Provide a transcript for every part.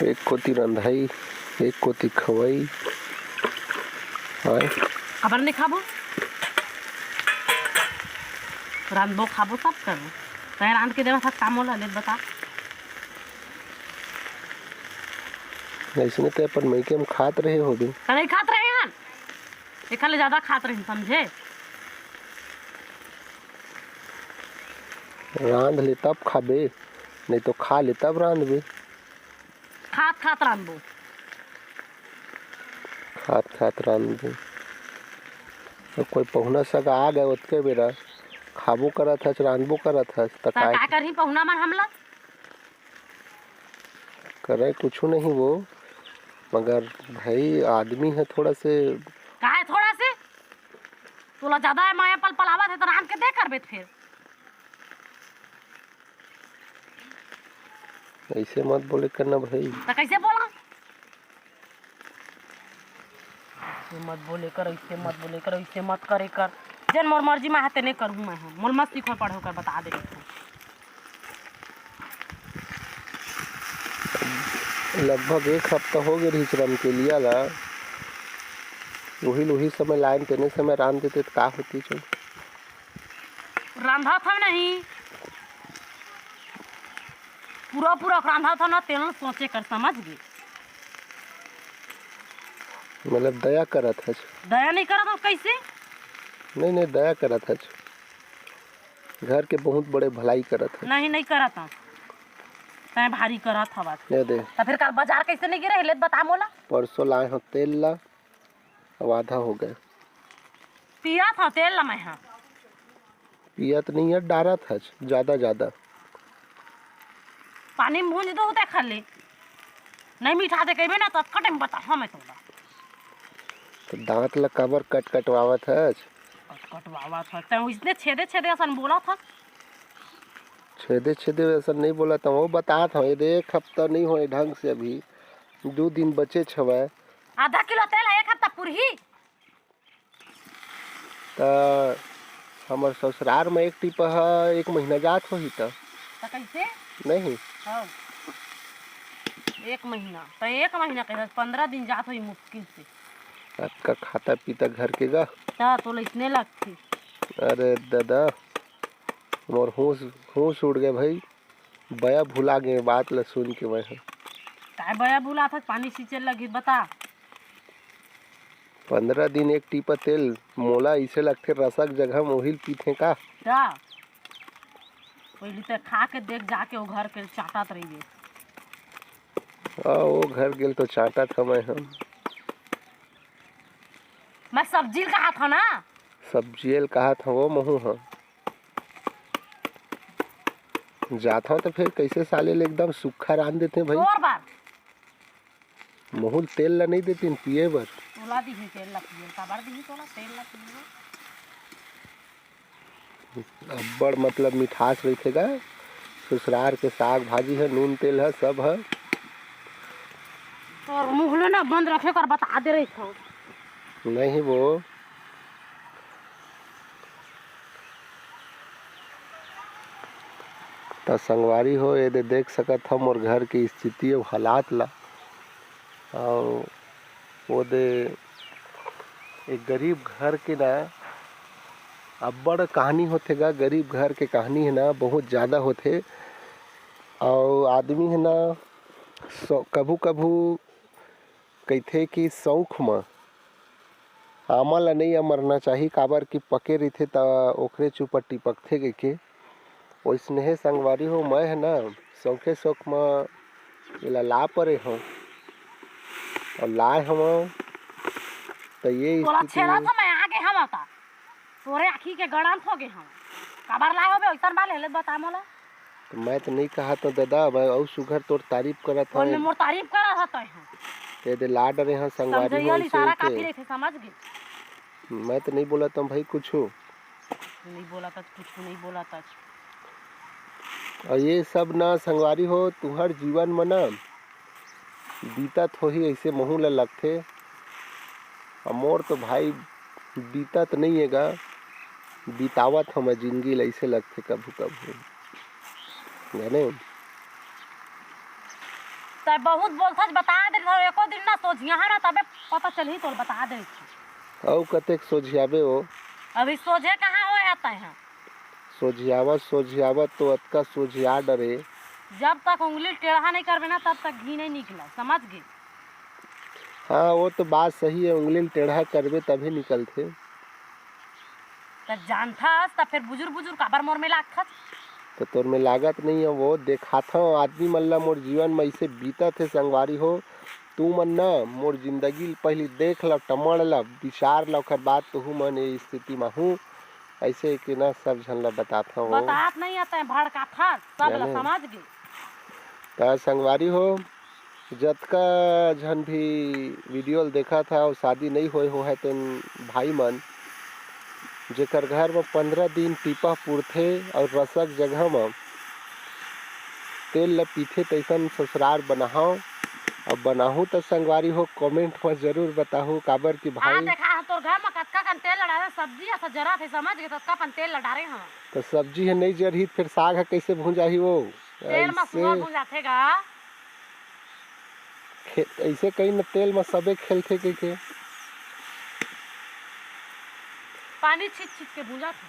एक कोती रंधाई, एक कोती खवाई। हाय खबर नहीं खाबो, रांधबो खाबो सब करो। तय रांध के देवा था काम होला ले बता। ऐसे तो अपन मैके में खात रहे हो भी। नहीं खात रहे हैं, एक ले ज्यादा खात रहे समझे। रांध ले तब खाबे, नहीं तो खा ले तब रांधबे। खात खात रांधबो, खात खात रांधबे। तो कोई पहुना सगा आ गए उतके बेरा खाबो करत हस रांधबो करत हस त का करही पहुना मन हमला करे कुछ नहीं वो, मगर भाई आदमी है थोड़ा से। का है थोड़ा से तोला ज्यादा है माया पल पलावत है तो रांध के दे करबे फिर। ऐसे मत बोले करना भाई। तो कैसे बोला, मत बोले कर, ऐसे मत बोले कर, ऐसे मत करे कर। जन मोर मर्जी में हाथे नहीं करूँ मैं, मोर मत सीखो पढ़ो कर बता दे। लगभग एक हफ्ता हो गए रही श्रम के लिया ला, वही समय लाइन तेने समय रांध देते तो का होती चल। रांधा था नहीं पूरा पूरा रांधा था ना, तेल सोचे कर समझ गए। मतलब दया करत हस। दया नहीं करा तो कैसे। नहीं दया करत हस, घर के बहुत बड़े भलाई करत हस। नहीं करा था, तय भारी करा था बात। ये दे तो फिर कल बाजार कैसे नहीं गिरे ले बता मोला। परसों लाए हो तेल ला, अब आधा हो गए। पिया था तेल ला मैं, हाँ पियत नहीं है, डारत हस ज्यादा। पानी में भूंज दो देख ले, नहीं मीठा दे कहबे ना तो कटे में बता हमें तोला। तो दांत ला कबर कटवावत हस। कटवावा था तय इसने छेदे असन बोला था। छेदे ऐसा नहीं बोला था, वो बता था। ये एक हफ्ता नहीं हुए ढंग से, अभी 2 दिन बचे छवे। आधा किलो तेल है एक हफ्ता पूरी। तो हमार ससुराल में एक टिपा है, 1 महीना जात हो ही तो कैसे नहीं। हाँ एक महीना तो 1 महीना कह 15 दिन जात हुई मुश्किल से। आपका खाता पीता घर के गा तो इसने लगती। अरे दादा मोर होश उड़ गए भाई, बया भुला गए बात ला सुन के। मैं काय बया भूला था, पानी सींचे लगी बता। 15 दिन एक टीपा तेल मोला इसे लगते रसक जगह मोहिल पीते का। पहले तो खा के देख जाके वो घर के चाटत रही। वो घर गेल तो चाटा था मैं सब्जी कहा था ना, सब्जियल कहा था वो महू हाँ जाता हूँ तो फिर कैसे साले एकदम सूखा रान देते भाई। और बार महूल तेल ला नहीं देती पिए बर। तोला दी तेल ला पिए का बार दी तोला तेल ला पिए। अब्बड़ मतलब मिठास रखेगा, ससुराल के साग भाजी है, नून तेल है, सब है। और मुंह ना बंद रखे कर बता दे रही था। नहीं वो तो संगवारी हो ये देख सकत हम और घर की स्थिति और हालात ला। और वो दे एक गरीब घर के ना अब्बड़ कहानी होते गा। गरीब घर के कहानी है ना बहुत ज़्यादा होते। और आदमी है ना कभू कहते कि शौक में आमा ला नहीं मरना चाहिए, काबर की पके रहते तो ओखरे चुपट्टी पकते गए के। वैसने संगवारी हो मैं है ना शौक में इला ला परे हो और लाए हम तो ये छेड़ा था मैं आगे हम आता तोरे आखी के गड़न हो गए हम काबर लाए होबे ओइसन बाल हेले बता मोला। तो मैं तो नहीं कहा तो दादा, मैं और सुघर तोर तारीफ करा था। मैं मोर तारीफ करा था तो ते दे ला डरे हां संगवारी हो सारा काफी रहे थे समझ गए। मैं तो नहीं बोला तुम भाई कुछ हो नहीं बोला था, कुछ नहीं बोला था। और ये सब ना संगवारी हो तुहर जीवन में ना बीतत हो ही ऐसे महू ला लगते। मोर तो भाई बीतत नहीं है गा, बितावत हम जिंदगी ऐसे लगते कभू जाने। तब बहुत बोलथस बता दे एको दिन ना सोझिया है ना तबे पता चलही तो बता दे औ कतेक सोझियाबे हो अभी सोझे कहाँ हो आता है सोझियावत तो अतका सोझिया डरे। जब तक उंगली टेढ़ा नहीं करबे ना तब तक घी नहीं निकला समझ गए। हाँ वो तो बात सही है, उंगली टेढ़ा करबे तभी निकलते। तो जानथस तब फिर बुजुर्ग बुजुर्ग काबर मोर में लागथस। तो तोर में लागत नहीं है, वो देखाथा आदमी मन ला मोर जीवन में ऐसे बीतत है संगवारी हो। तू मन ना मोर जिंदगी पहले देख ला, टमड़ ला, विचार ला, ओकर बाद तू मन ये स्थिति में हूँ ऐसे कि ना सब झन ला बताता हो। बतात नहीं आता है भड़का था सब ला समझ गए। तो संगवारी हो जतका झन भी वीडियो देखा था और शादी नहीं होए हो है तेन भाई मन जेकर घर में 15 दिन टीपा पुरथे और रसक जगह में तेल ल पीथे तैसन ससुराल बनाओ और बनाहूँ तो संगवारी हो कमेंट में जरूर बताहूँ काबर कि भाई देखा तोर घर में कतका कन तेल लड़ा सब्जी ऐसा जरा थे समझ गए ततका कन तेल लड़ा रहे हम तो सब्जी है नहीं जरही फिर साग है कैसे भूंजाही वो तेल में सुअर भूंजाथेगा ऐसे कहीं न तेल में सबे खेलते के पानी छीट छीट के भूंजाथे।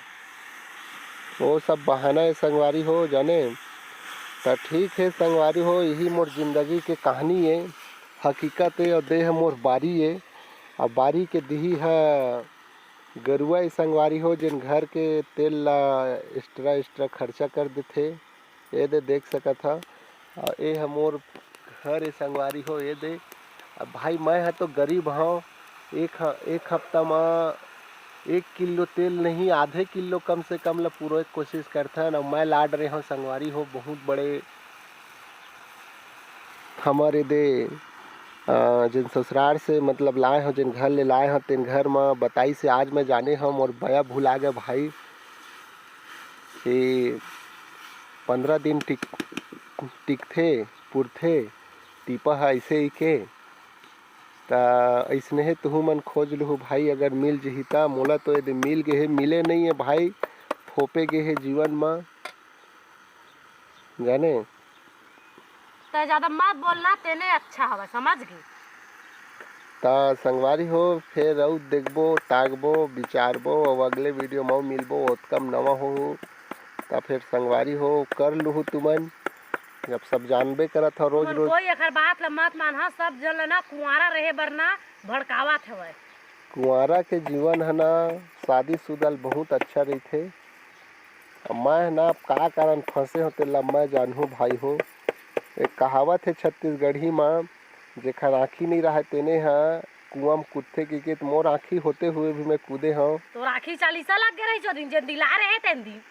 वो सब बहाना है संगवारी हो जाने। तो ठीक है संगवारी हो यही मोर जिंदगी के कहानी है, हकीकत है और देह मोर बारी है। अब बारी के दिही है गरुआ संगवारी हो जिन घर के तेल ला एक्स्ट्रा खर्चा कर देते ये दे देख सका था। और ये है मोर घर है संगवारी हो ये दे। अब भाई मैं है तो गरीब हूँ, एक हफ्ता में 1 किलो तेल नहीं आधे किलो कम से कम ला पूरा कोशिश करते हैं। मैं लाड रहे हूँ संगवारी हो बहुत बड़े हमारे दे जिन ससुराल से मतलब लाए हो जिन घर ले लाए हो तेन घर में बताई से आज मैं जाने हम और बया भुला गए भाई कि 15 दिन टिकथे पुरथे टीपा है ऐसे ही के ता ऐसने है तुहू मन खोज लूँ भाई अगर मिल जही ता मोला तो यदि मिल गए है मिले नहीं है भाई फोपे गए है जीवन में जाने। तो ज्यादा मत बोलना तेने अच्छा हवा समझ गए। ता संगवारी हो फिर और देखबो ताकबो विचारबो और अगले वीडियो में मिलबो ओतकम नवा हो ता फिर संगवारी हो कर लूँ तुमन जब सब जानबे करत हो रोज रोज कोई अखर बात ला मत मानहा सब जन ना कुंवारा रहे बरना भड़कावत हवे। कुंवारा के जीवन है ना शादीशुदा बहुत अच्छा रही थे। मैं ना का कारण फंसे होते ला मैं जानूँ भाई हो। एक कहावत है छत्तीसगढ़ी में जेखर आँखी नहीं रहा तेने हाँ कुआं में कूदते कि मोर आँखी होते हुए भी मैं कूदे हूँ। तो राखी 40 लग गए रही जो दिन जन दिला रहे तेन दिन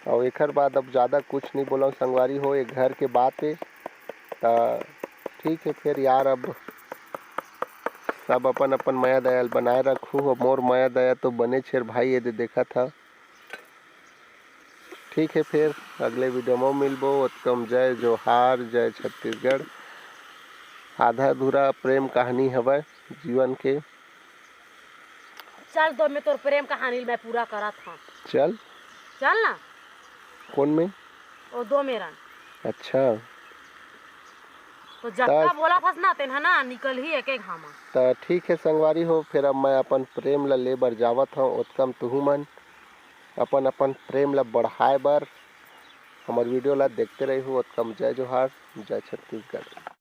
और एक बाद अब ज़्यादा कुछ नहीं बोला संगवारी हो एक घर के बात है। ठीक है फिर यार अब सब अपन अपन माया दयाल बनाए रखूँ और मोर माया दया तो बने छेर भाई ये देखा था। ठीक है फिर अगले वीडियो में मिलबो उत्तम जय जोहार जय छत्तीसगढ़। आधा अधूरा प्रेम कहानी हवै जीवन के। चल तो मैं तोर प्रेम कहानी मैं पूरा करा था। चल ना कौन में वो 2 मेरा अच्छा तो जक्का बोला फस ना तेन ना निकल ही एक हामा। तो ठीक है संगवारी हो फिर अब मैं अपन प्रेम ला ले बर जावत हूँ उत्तम तुहू मन अपन अपन प्रेम ला बढ़ाए बर हमार वीडियो ला देखते रही हो उत्तम जय जोहार जय छत्तीसगढ़।